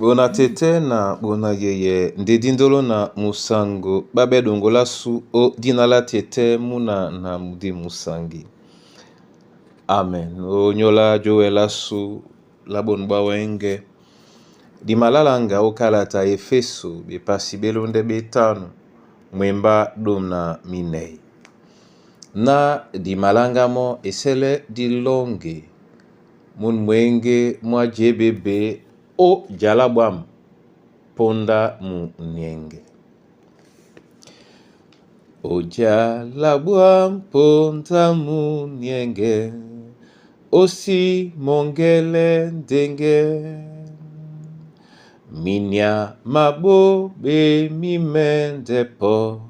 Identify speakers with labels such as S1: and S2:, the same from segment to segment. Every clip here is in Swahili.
S1: Bona tete na bona yeye ndedindolo na musango babe dongola su o dinala tete muna na mudi musangi. Amen. O nyola joela su labon bawenge. Di malalanga o kalata Efeso be pasibelo nde betano mwemba domna minei. Na di malanga mo esele di longe mun mwenge mwa jebebe o jalabwam ponda mu nyenge. O jalabwam ponda mu nyenge, osi mongele ndenge. Minya mabobe mimendepo,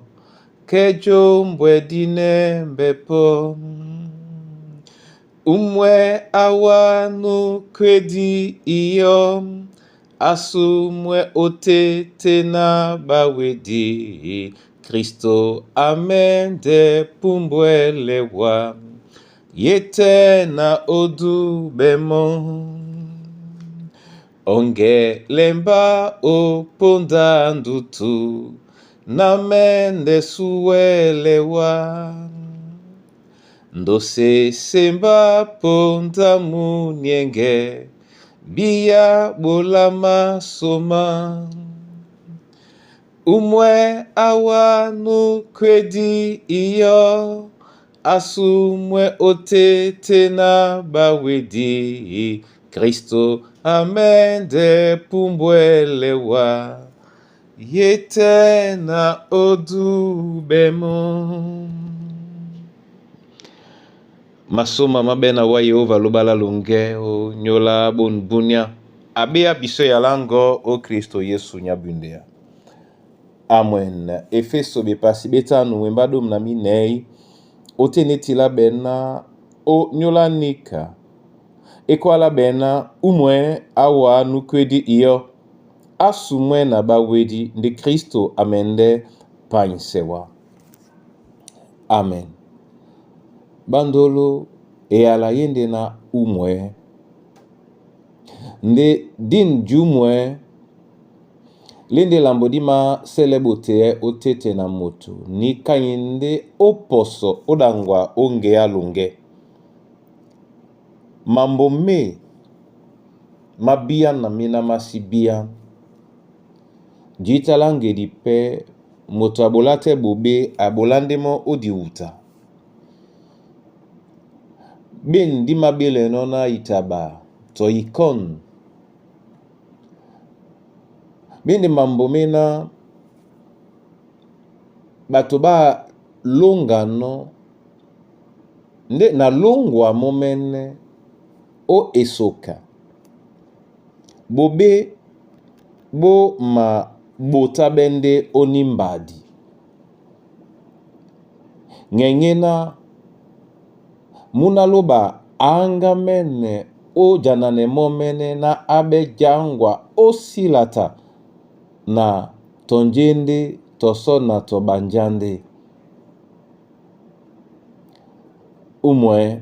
S1: kejo mbwedine mbepo. Umwe awanu kwedi iyo, asumwe otete na bawedi. Kristo amende pumbwelewa, yete na odu bemo. Onge lemba o ponda ndutu, na mende suwelewa. Ndose semba ponda munyenge, biya bolama soma. Umwe awanu kwedi iyo, asumwe otete na bawedi. Kristo amende pumbwelewa, yete na odu bemo. Masoma mabena wa Yehova lobala lunge o nyola bon bunya. Abea biso ya lango o Kristo Yesu nyabundea. Amen. Efeso be pasi betanu wembadom na minei. Otenetila bena o nyola nika. Ekwala bena umwe awa nukwedi iyo. Asumwe na bawedi ndi Kristo amende pansewa. Amen. Bandolo e ala yende na umwe. Nde din jumwe. Lende lambodima selebote otete na moto. Ni kanyende oposo odangwa onge alunge. Mambo me mabia na mina masibia. Jita lange di pe moto abolate bobe abolandemo odiuta. Ben di mabele nona itaba to ikon. Ben de mambo mena batoba longa no nde na longwa momene o esoka. Bobe bo ma bota bende onimbadi. Ngengena munaloba angamene o janane momene na abe jangwa o silata na tonjende toso na tobanjande. Umwe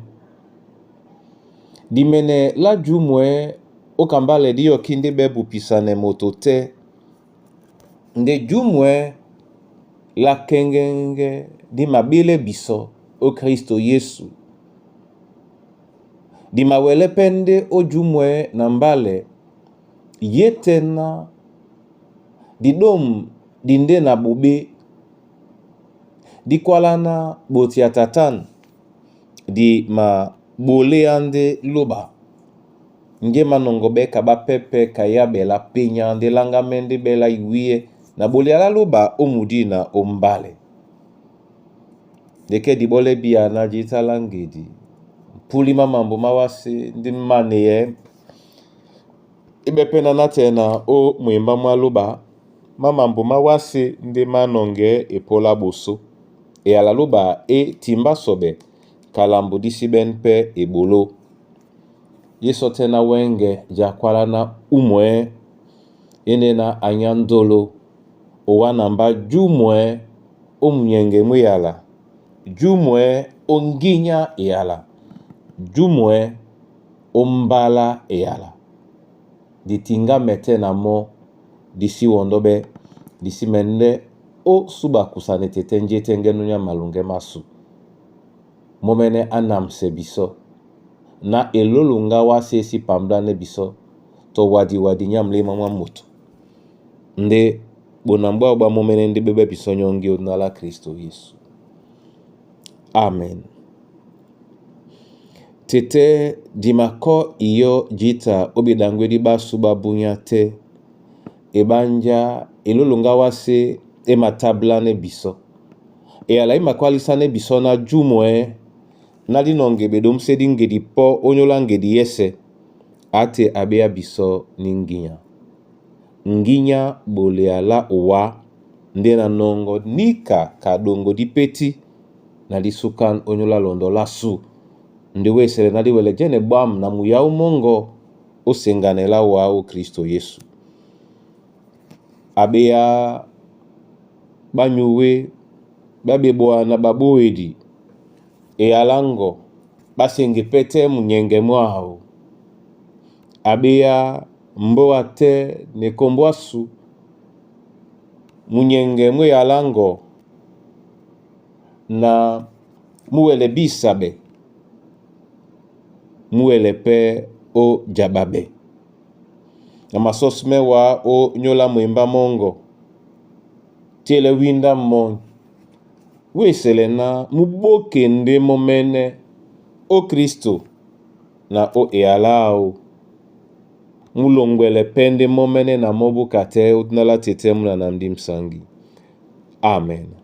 S1: dimene la jumwe o kambale diyo kinde bebu pisane motote. Nde jumwe la kengenge di mabile biso o Kristo Yesu. Di mawele pende o jumwe na mbale yetena di dom dinde na bobe. Di kwalana boti atatan di ma bole ande loba. Nge manongo beka ba pepe kaya bela penya ande langa mende bela iwie na bole ala loba omudi na ombale. Deke di bole biya na jita langedi. Puli mamambo mawase ndi maneye. Ibepe na natena o mwemba mwaloba. Mamambo mawase ndi manonge epola boso. E ala loba e timba sobe. Kalambo disi benpe e bolo. Yeso tena wenge jakwala na umwe. Ene na anyandolo. Owanamba jumwe omnyenge mweyala. Jumwe onginya eyala. Jumwe ombala eyala. di tinga mete na mo disi wondobe disi mende o suba kusane tete njete ngenunya malunge masu momene anam se biso na elolunga wa sesi pamdane biso to wadi nyamle mama moto nde bonambwa ba momene ndi bebe biso nyongi onala Kristo Yesu. Amen. Tete dimako iyo jita obidangwe di basuba bunyate ebanja elolunga wase ematablane biso e ala imakwalisane biso na jumwe na dinonge bedom sedingedi po onyolangedi yese ate abea biso ninginya nginya bole ala uwa ndena nongo nika kadongo di peti na disukan onyola londo lasu ndiwe sele na diwele jene bam na muyau mongo osenganela wa Kristo Yesu abea banyuwe babeboa na baboedi e alango basenge pete munyenge mwao abea mboa te ne kombwasu munyenge mwe alango na muwele bisabe muwele pe o jababe na masosme wa o nyola mwemba mongo tiele winda mon weselena muboke nde momene o Kristo na o ealao mulongwele pende momene na mobu kate utnala tete muna namdi msangi. Amen.